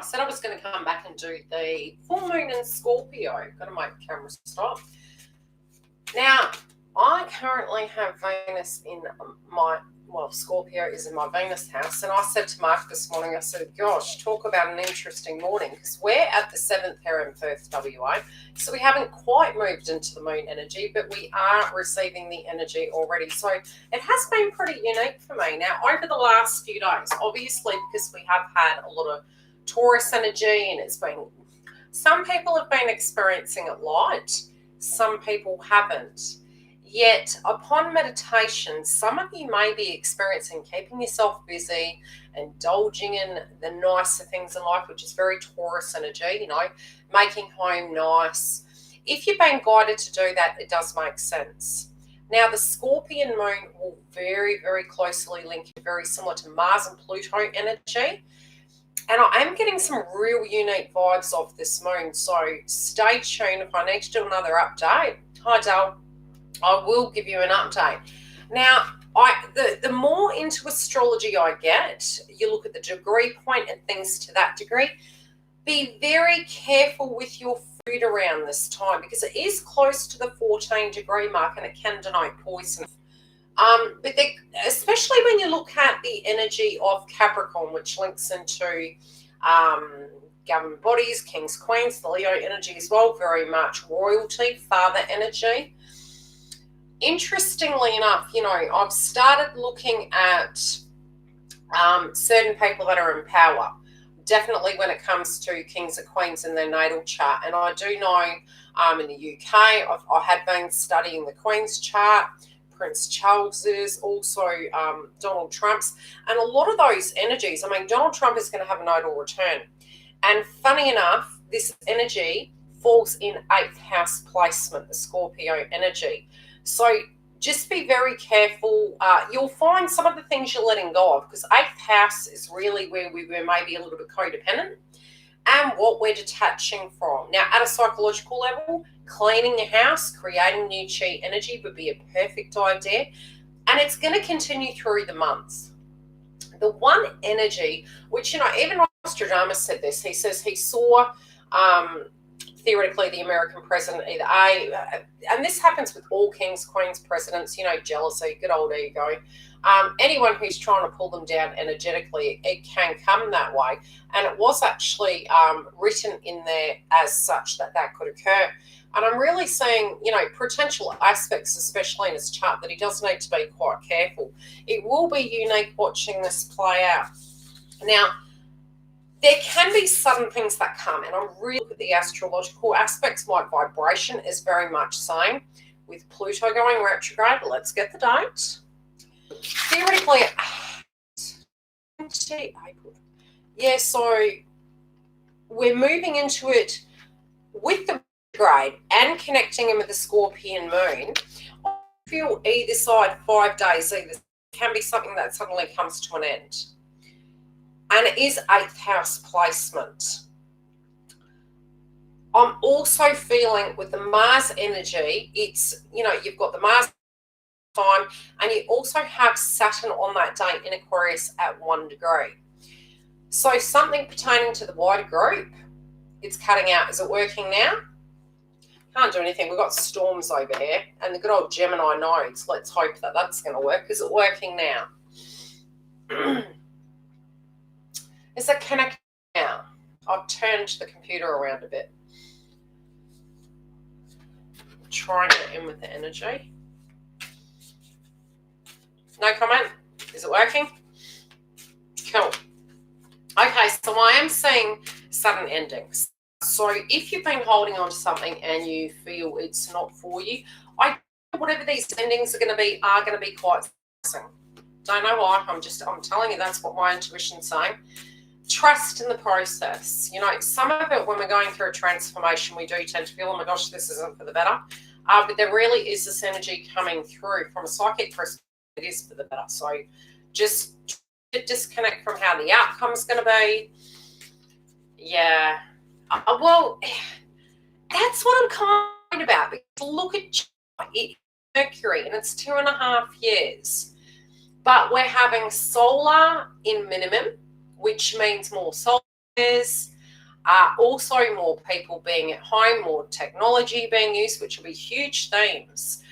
said I was going to come back and do the full moon in Scorpio. Got to make the camera stop. Now, I currently have Venus in Scorpio is in my Venus house. And I said to Mark this morning, I said, gosh, talk about an interesting morning, because we're at the 7th pair in Perth, WA. So we haven't quite moved into the moon energy, but we are receiving the energy already. So it has been pretty unique for me. Now, over the last few days, obviously, because we have had a lot of Taurus energy, and it's been, some people have been experiencing it light, some people haven't. Yet, upon meditation, some of you may be experiencing keeping yourself busy, indulging in the nicer things in life, which is very Taurus energy, you know, making home nice. If you've been guided to do that, it does make sense. Now, the Scorpion moon will very, very closely link you, very similar to Mars and Pluto energy. And I am getting some real unique vibes off this moon, so stay tuned. If I need to do another update, hi Dale, I will give you an update. Now, the more into astrology I get, you look at the degree point and things to that degree, be very careful with your food around this time, because it is close to the 14 degree mark and it can denote poison. But especially when you look at the energy of Capricorn, which links into government bodies, kings, queens, the Leo energy as well, very much royalty, father energy. Interestingly enough, you know, I've started looking at certain people that are in power, definitely when it comes to kings and queens in their natal chart. And I do know in the UK, I had been studying the Queen's chart, Prince Charles's, also Donald Trump's, and a lot of those energies, I mean, Donald Trump is going to have a nodal return. And funny enough, this energy falls in 8th house placement, the Scorpio energy. So just be very careful. You'll find some of the things you're letting go of, because 8th house is really where we were maybe a little bit codependent and what we're detaching from. Now, at a psychological level, cleaning your house, creating new chi energy would be a perfect idea. And it's going to continue through the months. The one energy, which, you know, even Nostradamus said this, he says he saw theoretically the American president either and this happens with all kings, queens, presidents, you know, jealousy, good old ego. Anyone who's trying to pull them down energetically, it can come that way. And it was actually written in there as such that could occur. And I'm really seeing, you know, potential aspects, especially in his chart, that he does need to be quite careful. It will be unique watching this play out. Now, there can be sudden things that come, and I'm really looking at the astrological aspects. My vibration is very much same with Pluto going retrograde. Let's get the date. Theoretically, yeah, so we're moving into it with the retrograde and connecting in with the Scorpion moon. I feel either side 5 days, either can be something that suddenly comes to an end. And it is 8th house placement. I'm also feeling with the Mars energy, it's, you know, you've got the Mars time, and you also have Saturn on that day in Aquarius at 1 degree. So something pertaining to the wider group, it's cutting out. Is it working now? Can't do anything. We've got storms over here and the good old Gemini nodes. Let's hope that that's going to work. Is it working now? Is it connected now? I've turned the computer around a bit. Trying to get in with the energy. No comment? Is it working? Cool. Okay, so I am seeing sudden endings. So if you've been holding on to something and you feel it's not for you, whatever these endings are going to be quite surprising. Don't know why. I'm telling you, that's what my intuition's saying. Trust in the process. You know, some of it, when we're going through a transformation, we do tend to feel, oh my gosh, this isn't for the better. But there really is this energy coming through from a psychic perspective. It is for the better. So just disconnect from how the outcome's going to be. Yeah. Well, that's what I'm kind of about. Because look at Mercury, and it's 2.5 years. But we're having solar in minimum, which means more solar years. Also, more people being at home, more technology being used, which will be huge themes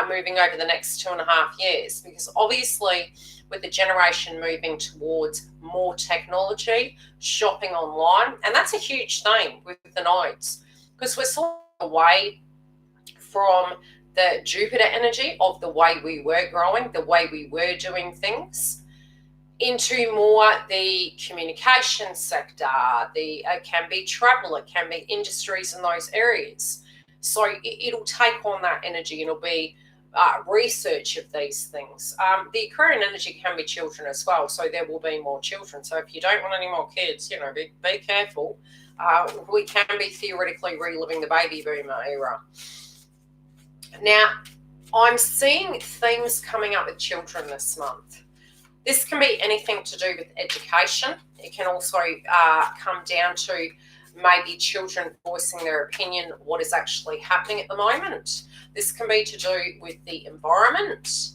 moving over the next 2.5 years, because obviously with the generation moving towards more technology, shopping online, and that's a huge theme with the nodes, because we're sort of away from the Jupiter energy of the way we were growing, the way we were doing things, into more the communication sector. It can be travel, it can be industries in those areas. So it'll take on that energy, and it'll be research of these things. The Aquarian energy can be children as well, so there will be more children. So if you don't want any more kids, be careful. We can be theoretically reliving the baby boomer era. Now, I'm seeing themes coming up with children this month. This can be anything to do with education. It can also come down to maybe children voicing their opinion, what is actually happening at the moment. This can be to do with the environment.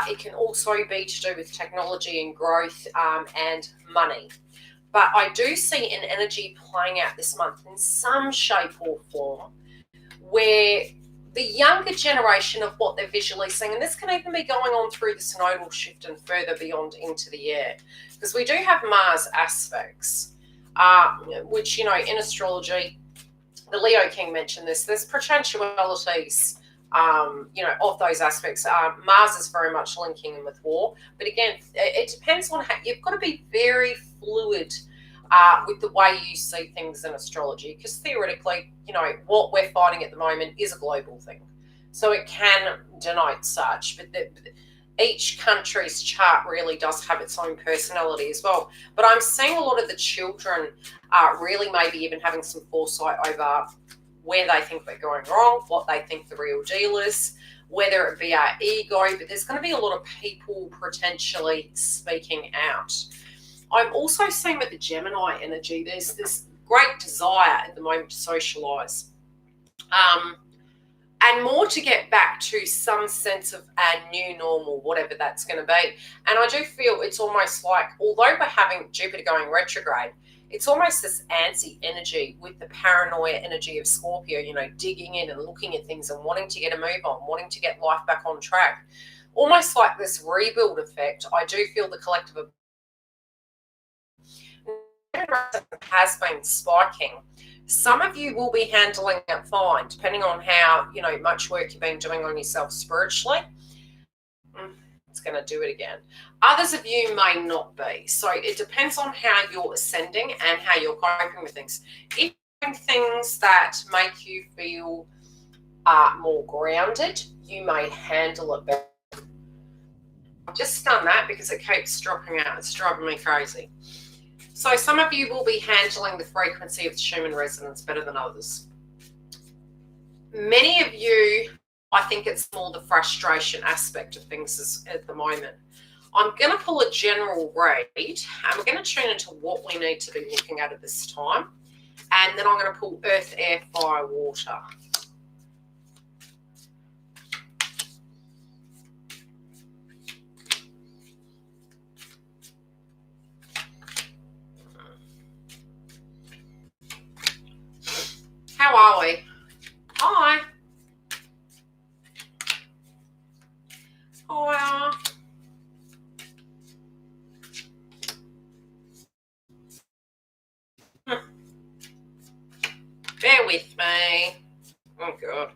It can also be to do with technology and growth and money. But I do see an energy playing out this month in some shape or form where the younger generation of what they're visually seeing, and this can even be going on through the synodal shift and further beyond into the year, because we do have Mars aspects, which, in astrology, the Leo King mentioned this, there's potentialities, of those aspects. Mars is very much linking in with war, but again, it depends on how, you've got to be very fluid with the way you see things in astrology, because theoretically, what we're fighting at the moment is a global thing. So it can denote such, but each country's chart really does have its own personality as well. But I'm seeing a lot of the children really maybe even having some foresight over where they think we're going wrong, what they think the real deal is, whether it be our ego, but there's going to be a lot of people potentially speaking out. I'm also seeing with the Gemini energy, there's this great desire at the moment to socialise and more to get back to some sense of a new normal, whatever that's going to be. And I do feel it's almost like, although we're having Jupiter going retrograde, it's almost this antsy energy with the paranoia energy of Scorpio, digging in and looking at things and wanting to get a move on, wanting to get life back on track. Almost like this rebuild effect. I do feel the collective has been spiking. Some of you will be handling it fine, depending on how, much work you've been doing on yourself spiritually. It's going to do it again. Others of you may not be. So it depends on how you're ascending and how you're coping with things. If you're doing things that make you feel more grounded, you may handle it better. I've just done that because it keeps dropping out. It's driving me crazy. So some of you will be handling the frequency of the Schumann resonance better than others. Many of you, I think it's more the frustration aspect of things at the moment. I'm going to pull a general read, and we're going to tune into what we need to be looking at this time. And then I'm going to pull earth, air, fire, water. How are we? Hi. Hiya. Bear with me. Oh, God.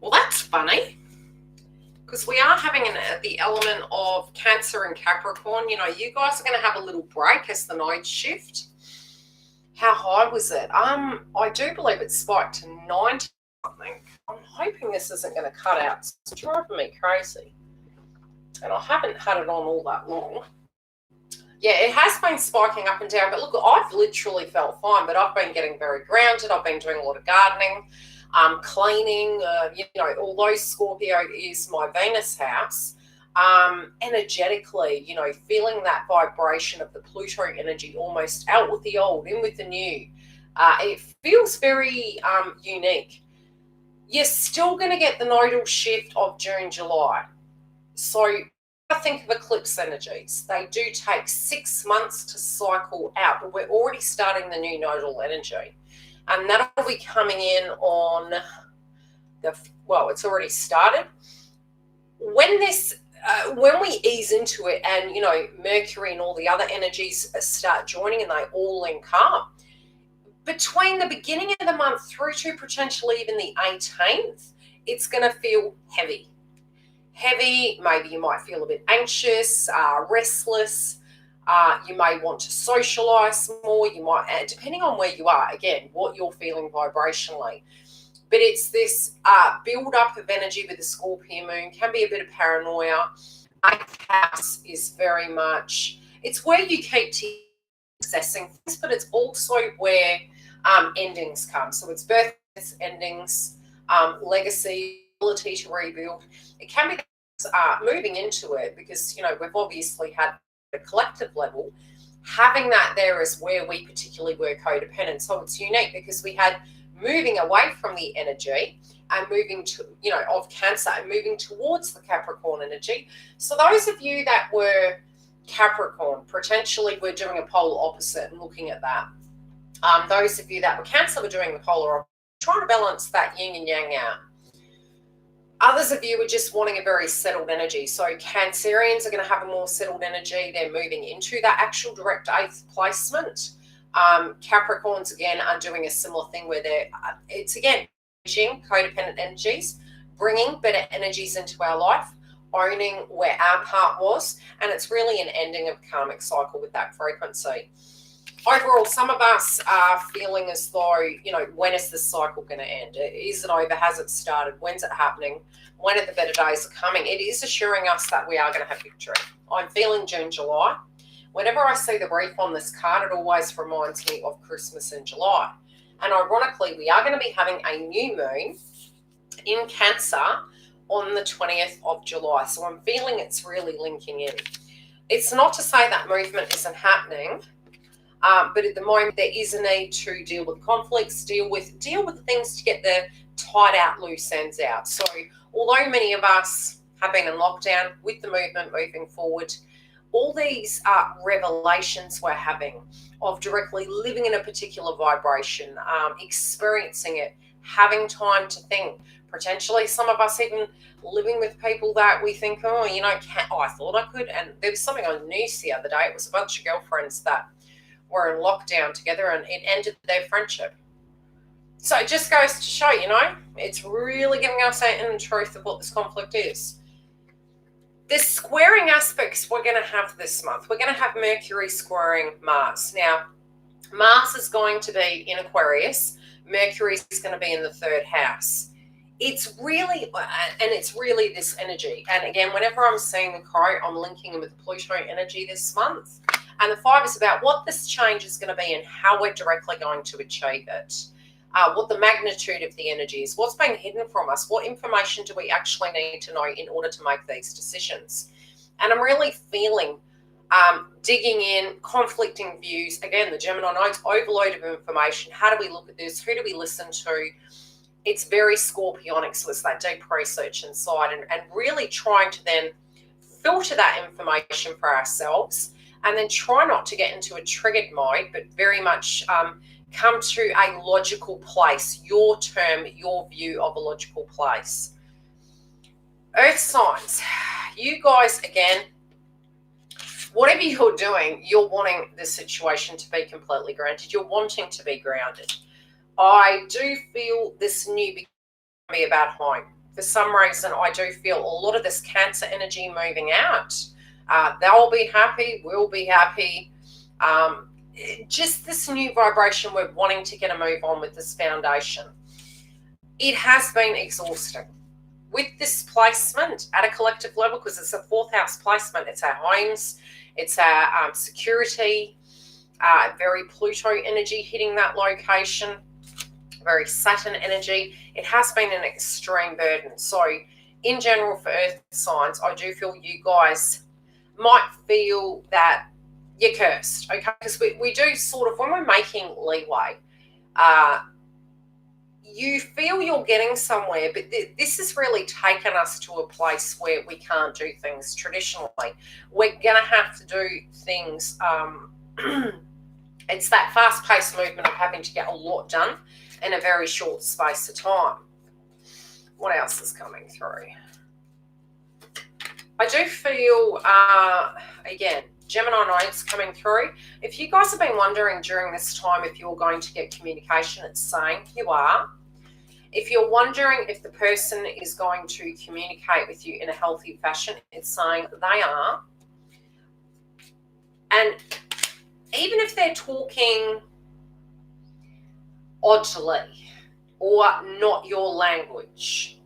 Well, that's funny, because we are having the element of Cancer and Capricorn. You guys are going to have a little break as the nodes shift. How high was it? I do believe it spiked to 90 something. I'm hoping this isn't going to cut out. It's driving me crazy. And I haven't had it on all that long. Yeah, it has been spiking up and down. But look, I've literally felt fine. But I've been getting very grounded. I've been doing a lot of gardening, cleaning. Although Scorpio is my Venus house, energetically, feeling that vibration of the Pluto energy, almost out with the old, in with the new. It feels very unique. You're still going to get the nodal shift of June, July. So I think of eclipse energies. They do take 6 months to cycle out, but we're already starting the new nodal energy. And that'll be coming in on it's already started. When we ease into it and, Mercury and all the other energies start joining and they all link up, between the beginning of the month through to potentially even the 18th, it's going to feel heavy. Maybe you might feel a bit anxious, restless. You may want to socialize more. You might, depending on where you are, again, what you're feeling vibrationally. But it's this build-up of energy with the Scorpio moon, can be a bit of paranoia. 8th house is very much, it's where you keep accessing things, but it's also where endings come. So it's birth, endings, legacy, ability to rebuild. It can be moving into it because, we've obviously had a collective level. Having that there is where we particularly were codependent. So it's unique because we had moving away from the energy and moving to, of Cancer and moving towards the Capricorn energy. So those of you that were Capricorn, potentially we're doing a polar opposite and looking at that. Those of you that were Cancer were doing the polar opposite, trying to balance that yin and yang out. Others of you are just wanting a very settled energy. So Cancerians are going to have a more settled energy. They're moving into that actual direct 8th placement. Capricorns, again, are doing a similar thing where it's, again, codependent energies, bringing better energies into our life, owning where our part was, and it's really an ending of karmic cycle with that frequency. Overall, some of us are feeling as though, when is this cycle going to end? Is it over? Has it started? When's it happening? When are the better days coming? It is assuring us that we are going to have victory. I'm feeling June, July. Whenever I see the brief on this card, it always reminds me of Christmas in July. And ironically, we are going to be having a new moon in Cancer on the 20th of July. So I'm feeling it's really linking in. It's not to say that movement isn't happening. But at the moment, there is a need to deal with conflicts, deal with things to get the tied out loose ends out. So although many of us have been in lockdown with the movement moving forward, all these revelations we're having of directly living in a particular vibration, experiencing it, having time to think, potentially some of us even living with people that we think, I thought I could. And there was something on the news the other day. It was a bunch of girlfriends that were in lockdown together and it ended their friendship. So it just goes to show, it's really giving us a truth of what this conflict is. The squaring aspects we're going to have this month. We're going to have Mercury squaring Mars. Now, Mars is going to be in Aquarius. Mercury is going to be in the 3rd house. It's really this energy. And again, whenever I'm seeing the crow, I'm linking with the Pluto energy this month. And the 5 is about what this change is going to be and how we're directly going to achieve it. What the magnitude of the energy is, what's being hidden from us, what information do we actually need to know in order to make these decisions. And I'm really feeling digging in, conflicting views. Again, the Gemini nodes, overload of information. How do we look at this? Who do we listen to? It's very Scorpionic, so it's that deep research inside and really trying to then filter that information for ourselves and then try not to get into a triggered mode, but very much come to a logical place, your term, your view of a logical place. Earth signs, you guys, again, whatever you're doing, you're wanting the situation to be completely grounded. You're wanting to be grounded. I do feel this new beginning to be about home. For some reason, I do feel a lot of this Cancer energy moving out. They'll be happy, we'll be happy. Just this new vibration, we're wanting to get a move on with this foundation. It has been exhausting. With this placement at a collective level, because it's a 4th house placement, it's our homes, it's our security, very Pluto energy hitting that location, very Saturn energy. It has been an extreme burden. So in general for Earth signs, I do feel you guys might feel that you're cursed, okay? Because we do sort of, when we're making leeway, you feel you're getting somewhere, but this has really taken us to a place where we can't do things traditionally. We're going to have to do things. It's that fast-paced movement of having to get a lot done in a very short space of time. What else is coming through? I do feel, again, Gemini nodes coming through. If you guys have been wondering during this time if you're going to get communication, it's saying you are. If you're wondering if the person is going to communicate with you in a healthy fashion, it's saying they are. And even if they're talking oddly or not your language,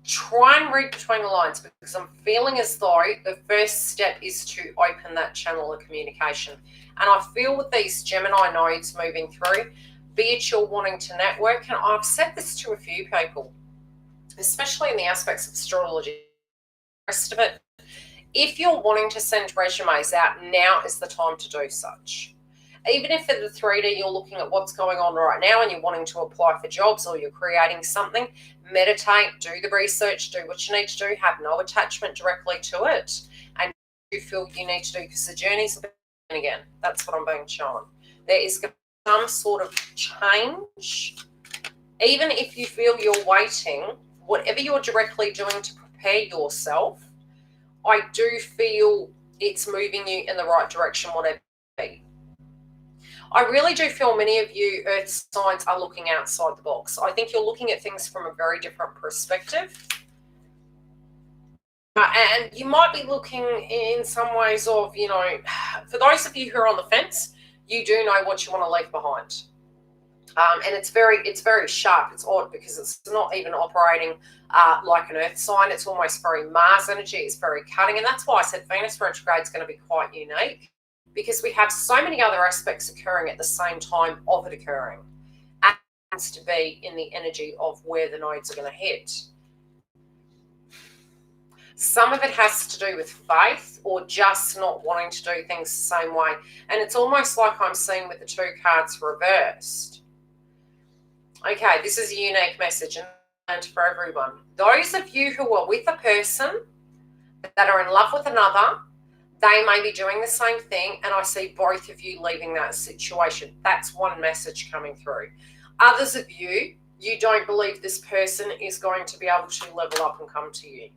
try and read between the lines, because I'm feeling as though the first step is to open that channel of communication. And I feel with these Gemini nodes moving through, be it you're wanting to network, and I've said this to a few people, especially in the aspects of astrology, the rest of it, if you're wanting to send resumes out, now is the time to do such. Even if in the 3D you're looking at what's going on right now and you're wanting to apply for jobs or you're creating something, meditate, do the research, do what you need to do, have no attachment directly to it, and you feel you need to do, because the journey's again, that's what I'm being shown. There is some sort of change. Even if you feel you're waiting, whatever you're directly doing to prepare yourself, I do feel it's moving you in the right direction, whatever it be. I really do feel many of you earth signs are looking outside the box. I think you're looking at things from a very different perspective. And you might be looking in some ways of, you know, for those of you who are on the fence, you do know what you want to leave behind. And it's very sharp. It's odd because it's not even operating like an earth sign. It's almost very Mars energy. It's very cutting. And that's why I said Venus retrograde is going to be quite unique, because we have so many other aspects occurring at the same time of it occurring. And it happens to be in the energy of where the nodes are going to hit. Some of it has to do with faith or just not wanting to do things the same way. And it's almost like I'm seeing with the two cards reversed. Okay, this is a unique message and for everyone. Those of you who are with a person that are in love with another, they may be doing the same thing, and I see both of you leaving that situation. That's one message coming through. Others of you, you don't believe this person is going to be able to level up and come to you.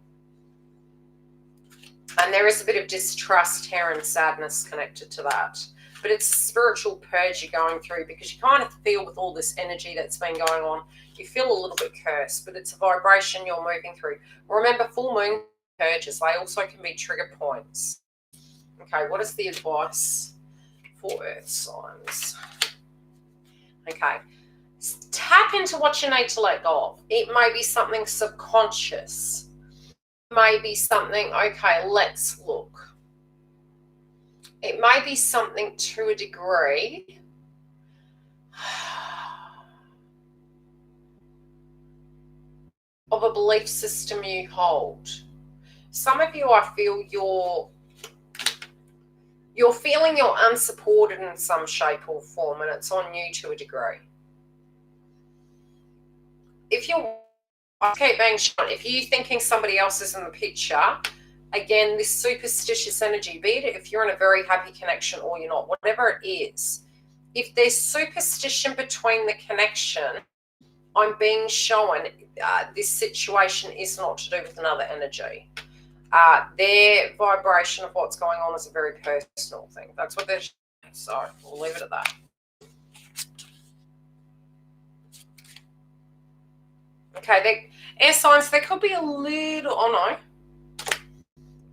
And there is a bit of distrust here and sadness connected to that. But it's a spiritual purge you're going through, because you kind of feel with all this energy that's been going on, you feel a little bit cursed, but it's a vibration you're moving through. Remember, full moon purges, they also can be trigger points. Okay, what is the advice for earth signs? Okay, tap into what you need to let go of. It may be something subconscious. It may be something, okay, let's look. It may be something to a degree of a belief system you hold. Some of you, I feel you're feeling you're unsupported in some shape or form, and it's on you to a degree. If you're, I keep being shown, if you're thinking somebody else is in the picture, again, this superstitious energy, be it if you're in a very happy connection or you're not, whatever it is, if there's superstition between the connection, I'm being shown this situation is not to do with another energy. Their vibration of what's going on is a very personal thing. That's what they're showing. So we'll leave it at that. Okay, air signs, there could be a little, oh no.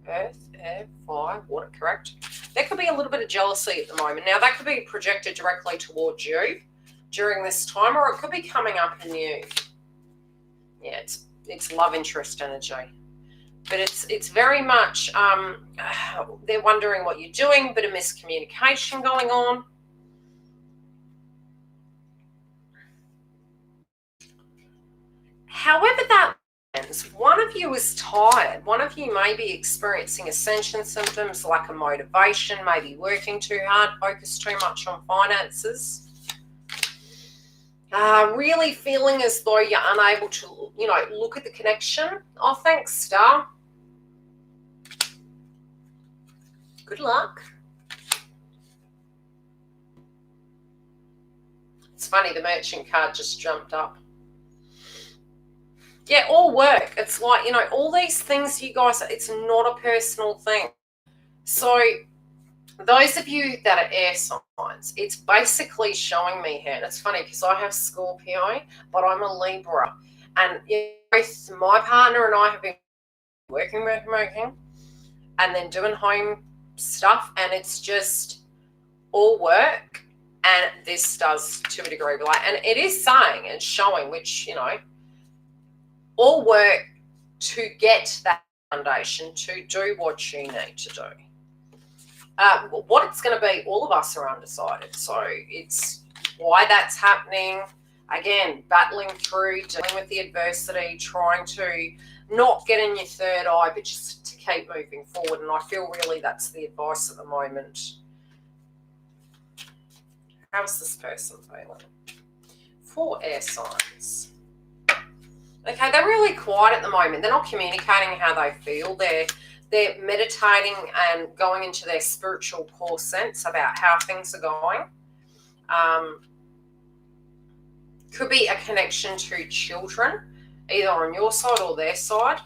Earth, air, fire, water, correct. There could be a little bit of jealousy at the moment. Now, that could be projected directly towards you during this time, or it could be coming up in you. Yeah, it's love interest energy. But it's very much, they're wondering what you're doing, bit of miscommunication going on. However that happens, one of you is tired. One of you may be experiencing ascension symptoms, lack of motivation, maybe working too hard, focus too much on finances. Really feeling as though you're unable to, look at the connection. Oh, thanks, Star. Good luck. It's funny, the merchant card just jumped up. Yeah, all work. It's like, all these things, you guys, it's not a personal thing. So those of you that are air signs, it's basically showing me here. And it's funny because I have Scorpio, but I'm a Libra. And both my partner and I have been working, and then doing home stuff. And it's just all work. And this does to a degree. And it is saying and showing, which, all work to get that foundation, to do what you need to do. What it's going to be, all of us are undecided. So it's why that's happening. Again, battling through, dealing with the adversity, trying to not get in your third eye, but just to keep moving forward. And I feel really that's the advice at the moment. How's this person feeling? 4 air signs. Okay, they're really quiet at the moment. They're not communicating how they feel. They're meditating and going into their spiritual core sense about how things are going. Could be a connection to children, either on your side or their side.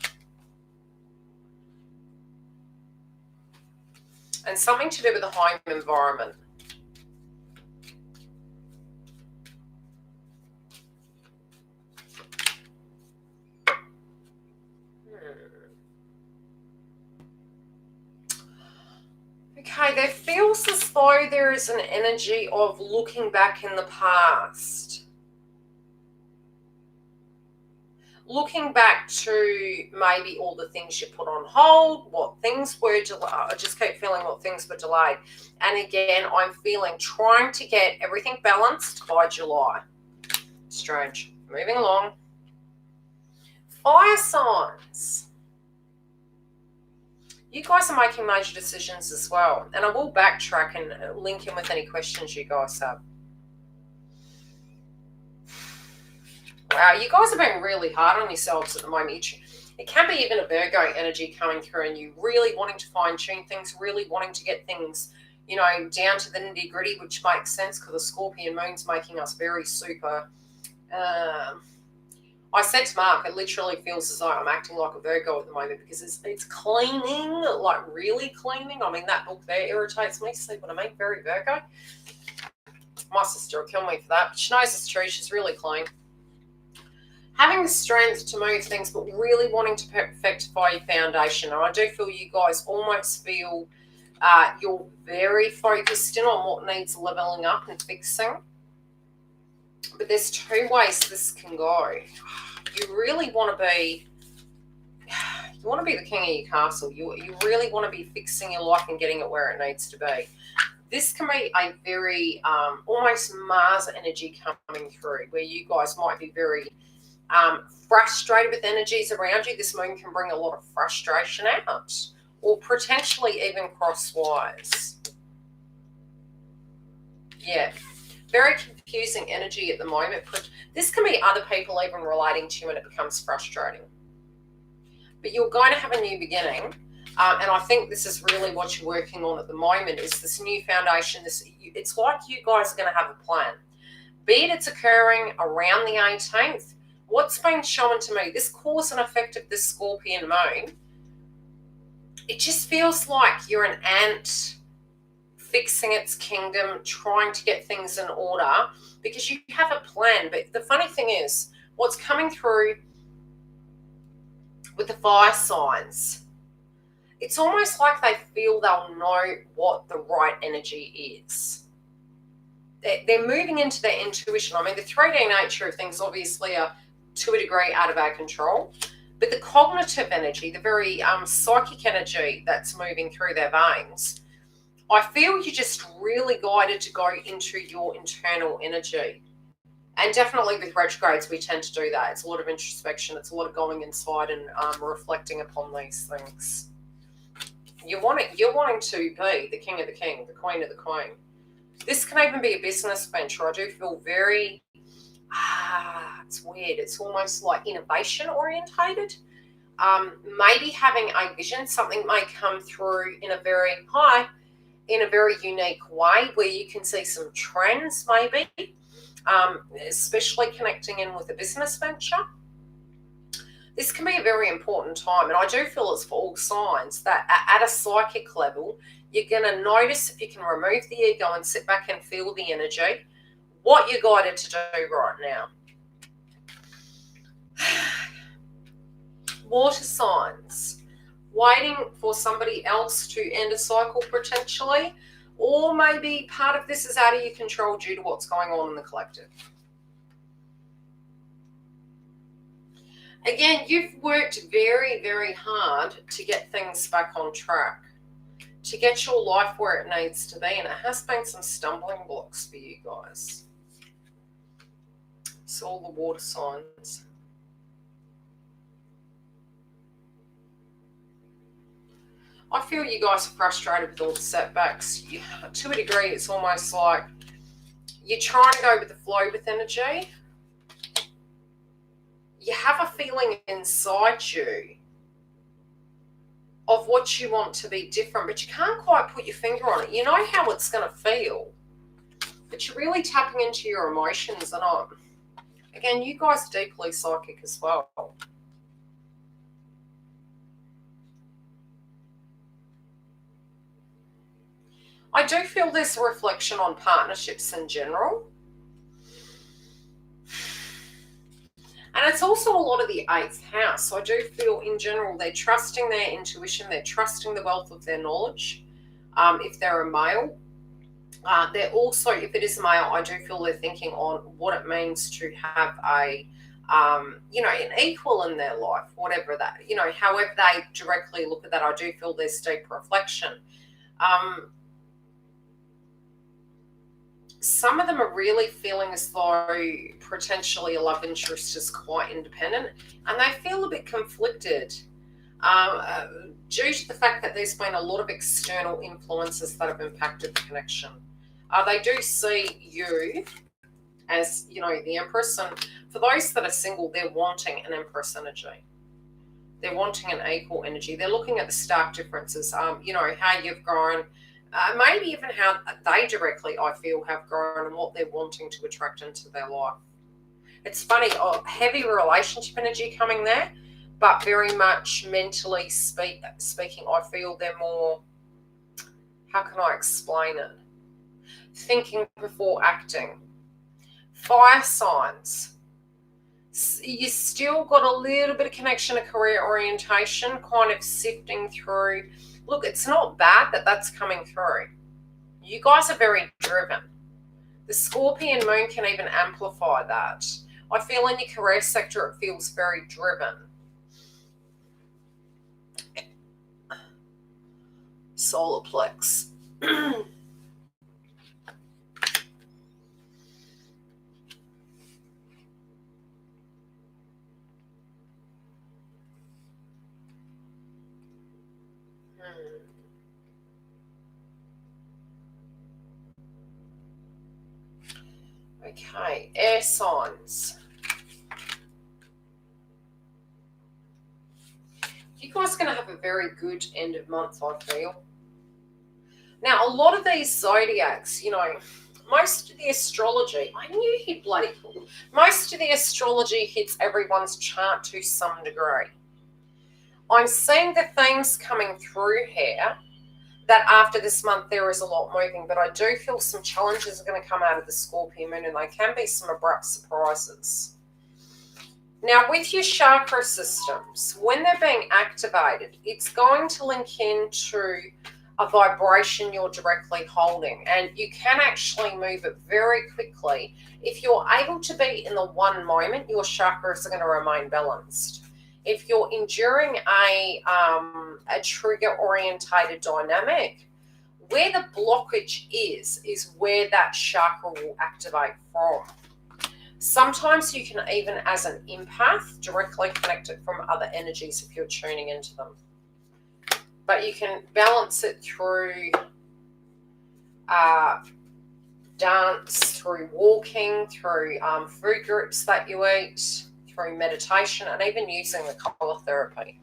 And something to do with the home environment. Okay, there feels as though there is an energy of looking back in the past. Looking back to maybe all the things you put on hold, what things were delayed. I just keep feeling what things were delayed. And again, I'm feeling trying to get everything balanced by July. Strange. Moving along. Fire signs. You guys are making major decisions as well. And I will backtrack and link in with any questions you guys have. Wow, you guys are being really hard on yourselves at the moment. It can be even a Virgo energy coming through and you really wanting to fine-tune things, really wanting to get things, down to the nitty-gritty, which makes sense because the Scorpion moon's making us very super... I said to Mark, it literally feels as though I'm acting like a Virgo at the moment because it's cleaning, like really cleaning. I mean, that book there irritates me. See what I mean? Very Virgo. My sister will kill me for that, but she knows it's true. She's really clean. Having the strength to move things, but really wanting to perfectify your foundation. And I do feel you guys almost feel you're very focused in on what needs leveling up and fixing. But there's 2 ways this can go. You really want to be the king of your castle. You really want to be fixing your life and getting it where it needs to be. This can be a very almost Mars energy coming through, where you guys might be very frustrated with energies around you. This moon can bring a lot of frustration out, or potentially even crosswise. Yeah. Very confusing energy at the moment. This can be other people even relating to you and it becomes frustrating. But you're going to have a new beginning. And I think this is really what you're working on at the moment is this new foundation. It's like you guys are going to have a plan. Be it it's occurring around the 18th. What's been shown to me, this cause and effect of this Scorpion moon, it just feels like you're an ant fixing its kingdom, trying to get things in order because you have a plan. But the funny thing is, what's coming through with the fire signs, it's almost like they feel they'll know what the right energy is. They're moving into their intuition. I mean, the 3D nature of things obviously are to a degree out of our control, but the cognitive energy, the very psychic energy that's moving through their veins, I feel you're just really guided to go into your internal energy. And definitely with retrogrades, we tend to do that. It's a lot of introspection. It's a lot of going inside and reflecting upon these things. You're wanting to be the king of the king, the queen of the queen. This can even be a business venture. I do feel very it's weird. It's almost like innovation orientated. Maybe having a vision, something may come through in a very unique way where you can see some trends maybe, especially connecting in with a business venture. This can be a very important time, and I do feel it's for all signs that at a psychic level, you're going to notice if you can remove the ego and sit back and feel the energy, what you're guided to do right now. Water signs, waiting for somebody else to end a cycle potentially, or maybe part of this is out of your control due to what's going on in the collective. Again, you've worked very, very hard to get things back on track, to get your life where it needs to be, and it has been some stumbling blocks for you guys. So all the water signs. I feel you guys are frustrated with all the setbacks. To a degree, it's almost like you're trying to go with the flow with energy. You have a feeling inside you of what you want to be different, but you can't quite put your finger on it. You know how it's going to feel, but you're really tapping into your emotions. And again, you guys are deeply psychic as well. I do feel there's a reflection on partnerships in general. And it's also a lot of the 8th house. So I do feel in general they're trusting their intuition. They're trusting the wealth of their knowledge. If they're a male. They're also, if it is a male, I do feel they're thinking on what it means to have a, an equal in their life, whatever that, however they directly look at that. I do feel there's deep reflection. Some of them are really feeling as though potentially a love interest is quite independent, and they feel a bit conflicted due to the fact that there's been a lot of external influences that have impacted the connection. They do see you as, the Empress, and for those that are single, they're wanting an Empress energy. They're wanting an equal energy. They're looking at the stark differences, how you've grown, maybe even how they directly, I feel, have grown and what they're wanting to attract into their life. It's funny, heavy relationship energy coming there, but very much mentally speaking, I feel they're more, how can I explain it? Thinking before acting. Fire signs. You still got a little bit of connection to career orientation, kind of sifting through. Look, it's not bad that that's coming through. You guys are very driven. The Scorpion moon can even amplify that. I feel in your career sector, it feels very driven. Solar plex. Okay, air signs. You guys are going to have a very good end of month, I feel. Now, a lot of these zodiacs, most of the astrology, I knew he'd bloody cool. Most of the astrology hits everyone's chart to some degree. I'm seeing the themes coming through here that after this month there is a lot moving, but I do feel some challenges are going to come out of the Scorpio moon, and they can be some abrupt surprises. Now, with your chakra systems, when they're being activated, it's going to link into a vibration you're directly holding, and you can actually move it very quickly. If you're able to be in the one moment, your chakras are going to remain balanced. If you're enduring a trigger-orientated dynamic, where the blockage is where that chakra will activate from. Sometimes you can even, as an empath, directly connect it from other energies if you're tuning into them. But you can balance it through dance, through walking, through food groups that you eat, through meditation, and even using the colour therapy.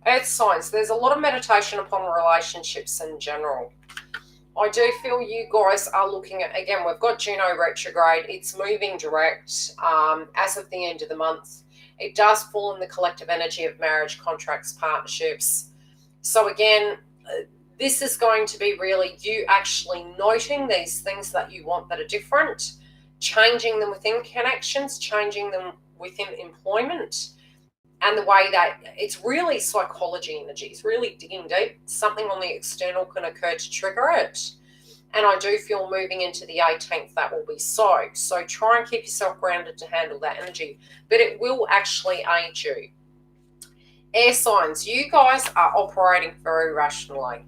Earth signs, there's a lot of meditation upon relationships in general. I do feel you guys are looking at, again, we've got Juno retrograde. It's moving direct as of the end of the month. It does fall in the collective energy of marriage, contracts, partnerships. So again, this is going to be really you actually noting these things that you want that are different, changing them within connections, changing them within employment, and the way that it's really psychology energy. It's really digging deep. Something on the external can occur to trigger it. And I do feel moving into the 18th, that will be so. So try and keep yourself grounded to handle that energy. But it will actually aid you. Air signs, you guys are operating very rationally.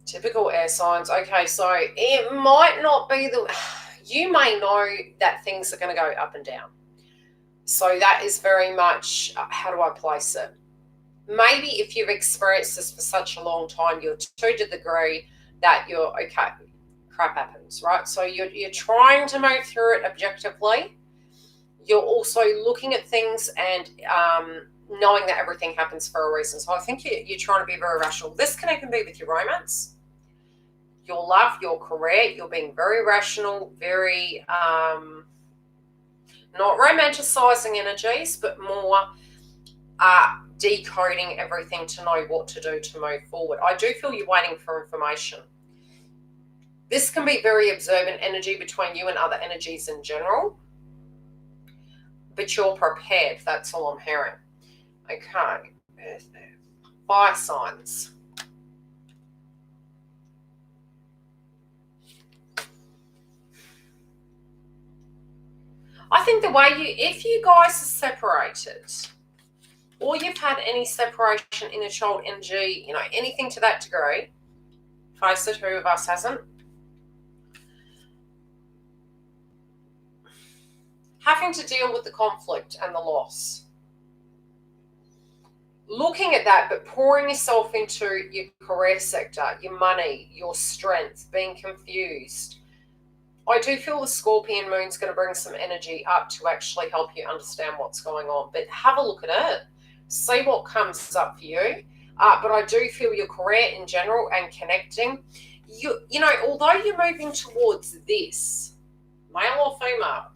Typical air signs. Okay, so it might not be you may know that things are going to go up and down. So that is very much, how do I place it? Maybe if you've experienced this for such a long time, you're to the degree that you're, okay, crap happens, right? So you're trying to move through it objectively. You're also looking at things and knowing that everything happens for a reason. So I think you're trying to be very rational. This can even be with your romance, your love, your career. You're being very rational, very... not romanticizing energies, but more decoding everything to know what to do to move forward. I do feel you're waiting for information. This can be very observant energy between you and other energies in general, but you're prepared. That's all I'm hearing. Okay. Fire signs. I think the way if you guys are separated, or you've had any separation, inner child energy, anything to that degree, face it, who of us hasn't? Having to deal with the conflict and the loss. Looking at that, but pouring yourself into your career sector, your money, your strength, being confused. I do feel the Scorpion moon's going to bring some energy up to actually help you understand what's going on. But have a look at it. See what comes up for you. But I do feel your career in general and connecting. Although you're moving towards this, male or female,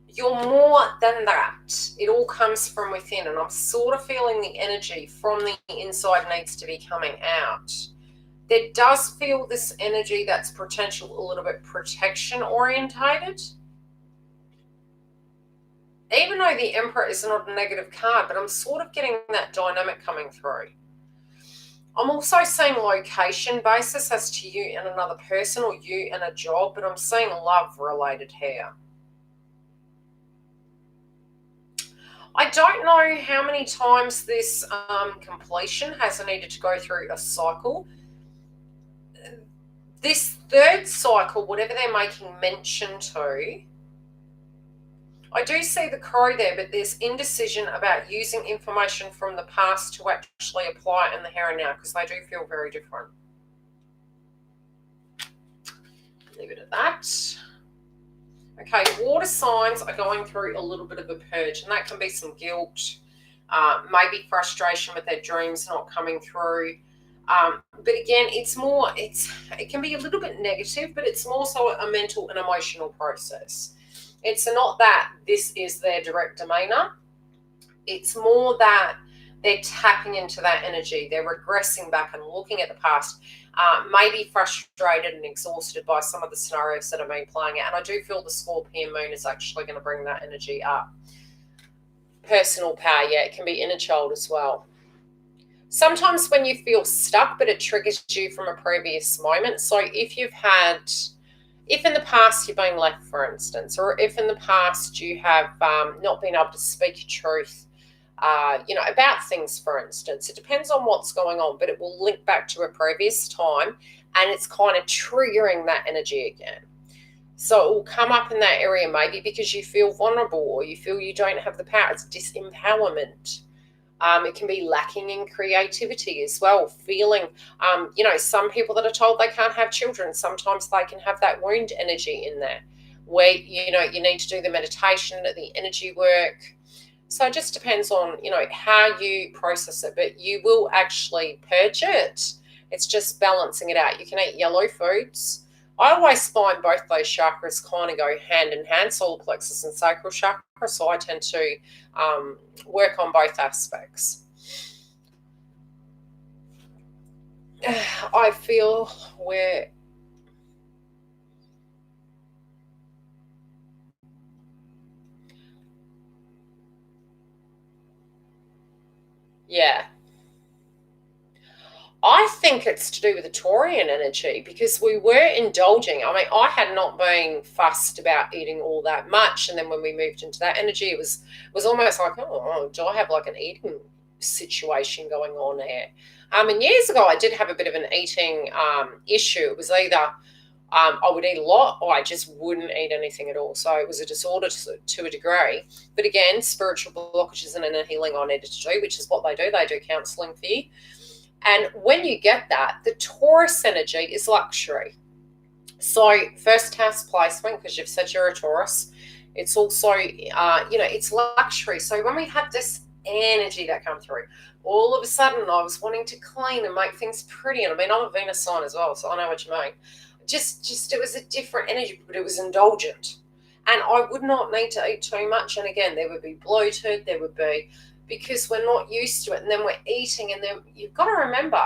you're more than that. It all comes from within. And I'm sort of feeling the energy from the inside needs to be coming out. There does feel this energy that's potential a little bit protection orientated. Even though the Emperor is not a negative card, but I'm sort of getting that dynamic coming through. I'm also seeing location basis as to you and another person or you and a job, but I'm seeing love related here. I don't know how many times this completion has needed to go through a cycle. This third cycle, whatever they're making mention to, I do see the crow there, but there's indecision about using information from the past to actually apply it in the here and now, because they do feel very different. Leave it at that. Okay, water signs are going through a little bit of a purge, and that can be some guilt, maybe frustration with their dreams not coming through. But again, it can be a little bit negative, but it's more so a mental and emotional process. It's not that this is their direct demeanor. It's more that they're tapping into that energy. They're regressing back and looking at the past, maybe frustrated and exhausted by some of the scenarios that have been playing out. And I do feel the Scorpion moon is actually going to bring that energy up. Personal power, yeah, it can be inner child as well. Sometimes when you feel stuck, but it triggers you from a previous moment. So if in the past you've been left, for instance, or if in the past you have not been able to speak truth, about things, for instance, it depends on what's going on, but it will link back to a previous time and it's kind of triggering that energy again. So it will come up in that area maybe because you feel vulnerable or you feel you don't have the power. It's disempowerment. It can be lacking in creativity as well, feeling, some people that are told they can't have children, sometimes they can have that wound energy in there where, you need to do the meditation, the energy work. So it just depends on, how you process it, but you will actually purge it. It's just balancing it out. You can eat yellow foods. I always find both those chakras kind of go hand in hand, solar plexus and sacral chakra, so I tend to work on both aspects. I feel we're yeah. I think it's to do with the Taurian energy because we were indulging. I mean, I had not been fussed about eating all that much, and then when we moved into that energy, it was almost like, oh, do I have like an eating situation going on here? And years ago, I did have a bit of an eating issue. It was either I would eat a lot or I just wouldn't eat anything at all. So it was a disorder to a degree. But again, spiritual blockages and inner healing I needed to do, which is what they do. They do counselling for you. And when you get that, the Taurus energy is luxury. So first house placement, because you've said you're a Taurus, it's also, it's luxury. So when we had this energy that come through, all of a sudden I was wanting to clean and make things pretty. And I mean, I'm a Venus sign as well, so I know what you mean. Just it was a different energy, but it was indulgent. And I would not need to eat too much. And again, there would be bloated, there would be, because we're not used to it, and then we're eating, and then you've got to remember,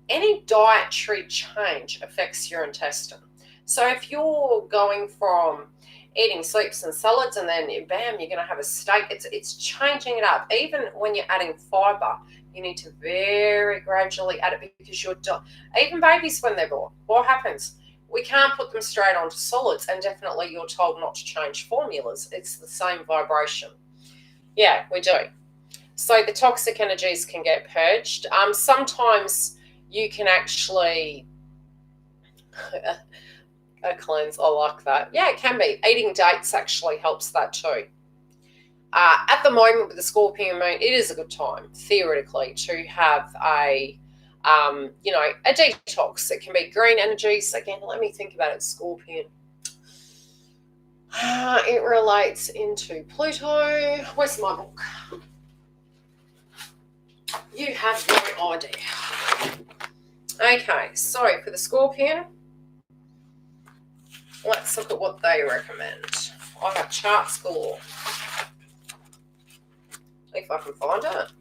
any dietary change affects your intestine. So if you're going from eating soups and salads and then bam, you're going to have a steak, it's changing it up. Even when you're adding fiber, you need to very gradually add it, because even babies when they're born, what happens? We can't put them straight onto solids, and definitely you're told not to change formulas. It's the same vibration. Yeah, we do. So the toxic energies can get purged. Sometimes you can actually a cleanse. I like that. Yeah, it can be. Eating dates actually helps that too. At the moment with the Scorpion moon, it is a good time, theoretically, to have a detox. It can be green energies. Again, let me think about it. Scorpion. It relates into Pluto. Where's my book? You have no idea. Okay, so for the Scorpion, let's look at what they recommend. I have charts galore. If I can find it.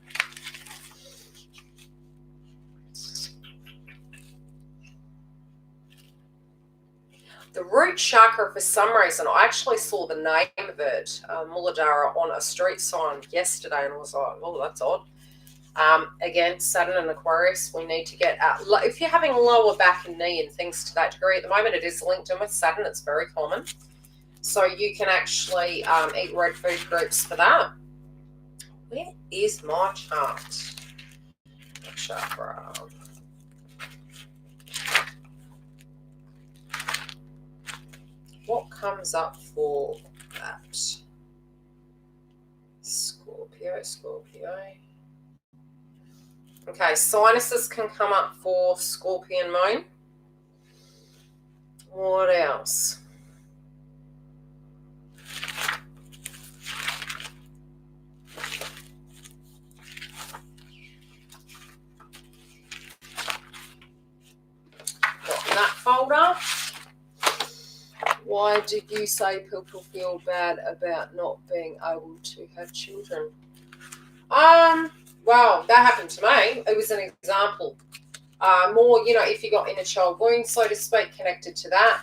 The root chakra, for some reason, I actually saw the name of it, Muladhara, on a street sign yesterday, and I was like, oh, that's odd. Again, Saturn and Aquarius, we need to get out. If you're having lower back and knee and things to that degree, at the moment it is linked in with Saturn. It's very common. So you can actually eat red food groups for that. Where is my chart? Chakra. What comes up for that? Scorpio. Okay, sinuses can come up for Scorpion moon. What else? Got in that folder. Why did you say people feel bad about not being able to have children? Well, that happened to me. It was an example. More, if you got inner child wounds, so to speak, connected to that,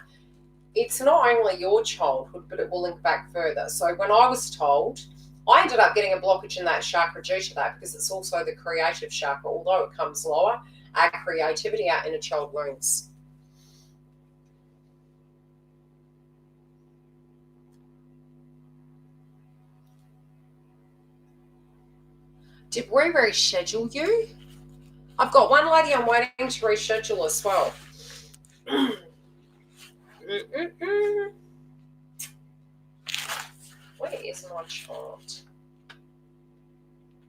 it's not only your childhood, but it will link back further. So when I was told, I ended up getting a blockage in that chakra due to that, because it's also the creative chakra, although it comes lower, our creativity, our inner child wounds. Did we reschedule you? I've got one lady I'm waiting to reschedule as well. Where is my chart?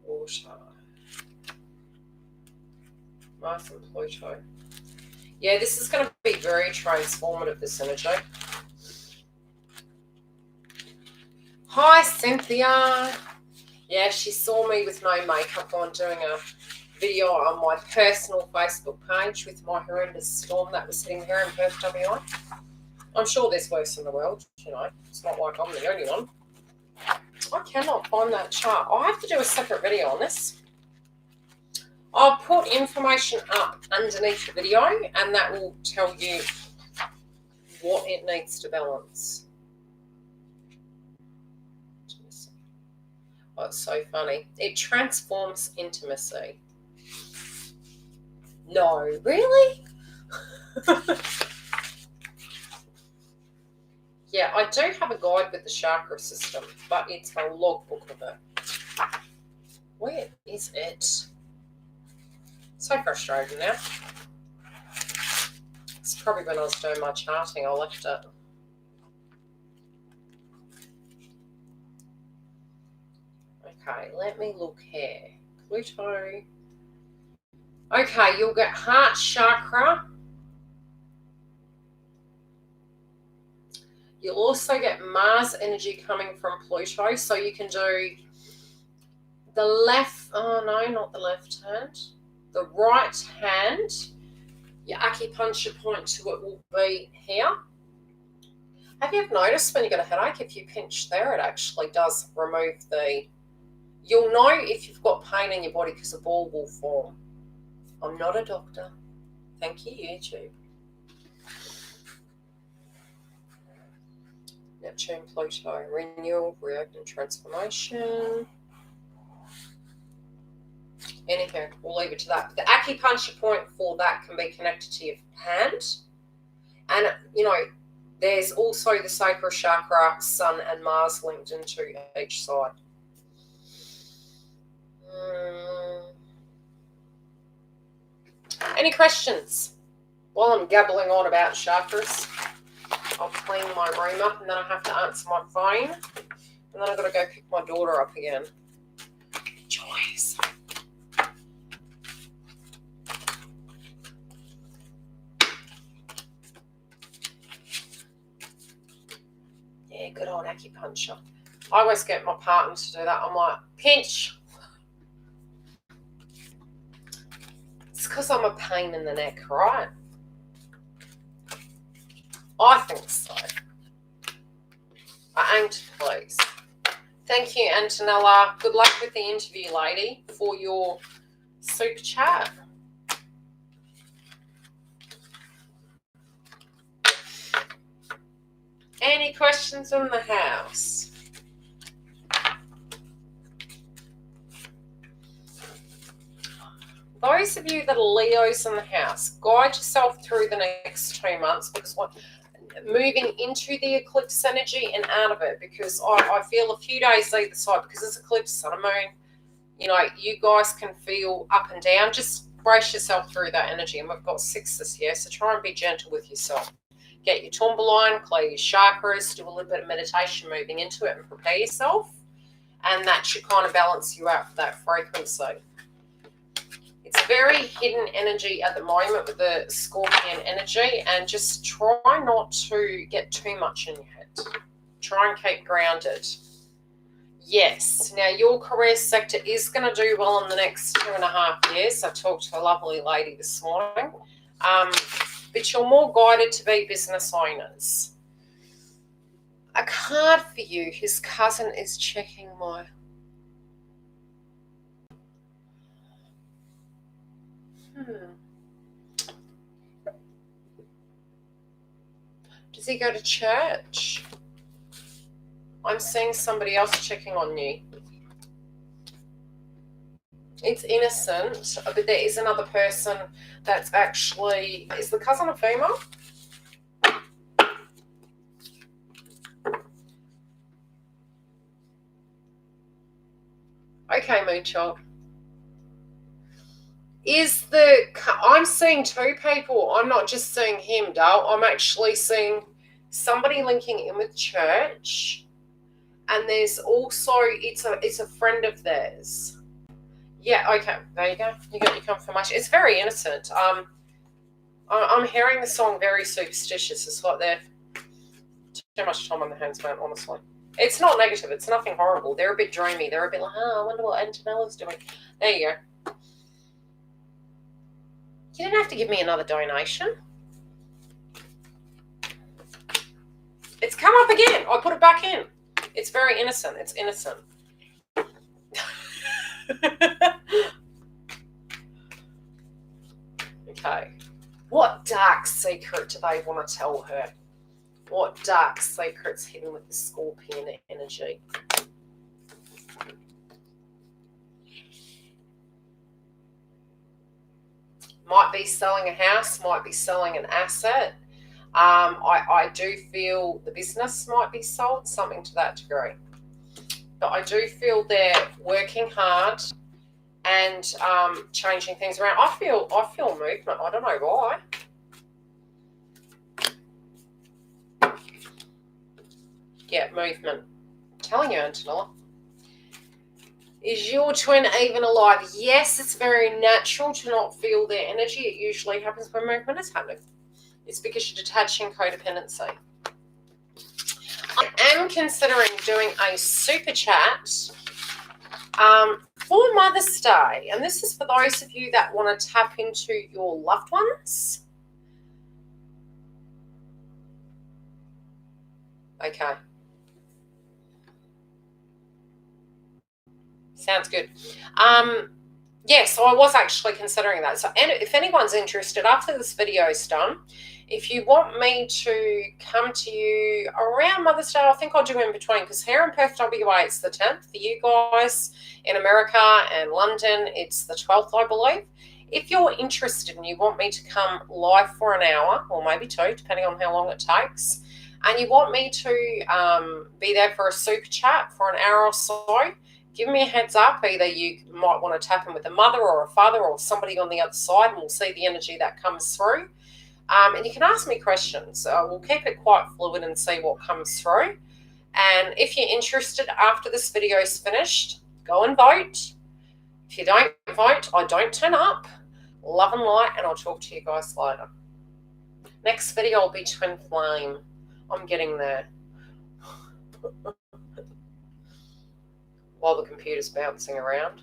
Water. Mars and Pluto. Yeah, this is going to be very transformative, this energy. Hi, Cynthia. Yeah, she saw me with no makeup on doing a video on my personal Facebook page with my horrendous storm that was hitting here in Perth, WA. I'm sure there's worse in the world, you know. It's not like I'm the only one. I cannot find that chart. I'll have to do a separate video on this. I'll put information up underneath the video and that will tell you what it needs to balance. Oh, it's so funny. It transforms intimacy. No, really? Yeah, I do have a guide with the chakra system, but it's a logbook of it. Where is it? So frustrating now. It's probably when I was doing my charting, I left it. Okay, let me look here. Pluto. Okay, you'll get heart chakra. You'll also get Mars energy coming from Pluto, so you can do the left, oh no, not the left hand, the right hand. Your acupuncture point to it will be here. Have you ever noticed when you get a headache, if you pinch there, it actually does remove the, you'll know if you've got pain in your body because a ball will form. I'm not a doctor. Thank you, YouTube. Neptune, Pluto, renewal, reopen, transformation. Anyhow, we'll leave it to that. The acupuncture point for that can be connected to your hand. And, you know, there's also the sacral chakra, Sun and Mars linked into each side. Any questions? While I'm gabbling on about chakras, I'll clean my room up and then I have to answer my phone. And then I've got to go pick my daughter up again. Joys. Yeah, good old acupuncture. I always get my partner to do that. I'm like, pinch. It's because I'm a pain in the neck, right? I think so. I aim to please. Thank you, Antonella. Good luck with the interview, lady, for your super chat. Any questions in the house? Those of you that are Leos in the house, guide yourself through the next 2 months because moving into the eclipse energy and out of it, because I feel a few days either side because it's eclipse, sun and moon, you know, you guys can feel up and down. Just brace yourself through that energy. And we've got 6 this year, so try and be gentle with yourself. Get your tumbaline, clear your chakras, do a little bit of meditation moving into it and prepare yourself. And that should kind of balance you out for that frequency. It's a very hidden energy at the moment with the Scorpion energy, and just try not to get too much in your head. Try and keep grounded. Yes, now your career sector is going to do well in the next 2.5 years. I talked to a lovely lady this morning. But you're more guided to be business owners. A card for you. His cousin is checking my... Does he go to church? I'm seeing somebody else checking on you. It's innocent, but there is another person that's actually... Is the cousin a female? Okay, Moonchild. I'm seeing 2 people. I'm not just seeing him, Dale. I'm actually seeing somebody linking in with church. And there's also, it's a friend of theirs. Yeah, okay, there you go. You got your confirmation. It's very innocent. I'm hearing the song very superstitious. It's like they're too much time on their hands, man, honestly. It's not negative. It's nothing horrible. They're a bit dreamy. They're a bit like, I wonder what Antonella's doing. There you go. You didn't have to give me another donation. It's come up again. I put it back in. It's very innocent. It's innocent. Okay. What dark secret do they want to tell her? What dark secret's hidden with the Scorpion energy? Might be selling a house, might be selling an asset. I do feel the business might be sold, something to that degree. But I do feel they're working hard and changing things around. I feel movement. I don't know why. Yeah, movement. I'm telling you, Antonella. Is your twin even alive? Yes, it's very natural to not feel their energy. It usually happens when movement is happening. It's because you're detaching codependency. I am considering doing a super chat for Mother's Day. And this is for those of you that want to tap into your loved ones. Okay. Sounds good. Yeah, so I was actually considering that. So, and if anyone's interested, after this video is done, if you want me to come to you around Mother's Day, I think I'll do in between, because here in Perth, WA, it's the 10th. For you guys in America and London, it's the 12th, I believe. If you're interested and you want me to come live for an hour, or maybe two, depending on how long it takes, and you want me to be there for a super chat for an hour or so, give me a heads up. Either you might want to tap in with a mother or a father or somebody on the other side, and we'll see the energy that comes through. And you can ask me questions. We'll keep it quite fluid and see what comes through. And if you're interested, after this video is finished, go and vote. If you don't vote, I don't turn up. Love and light, and I'll talk to you guys later. Next video will be Twin Flame. I'm getting there. While the computer's bouncing around.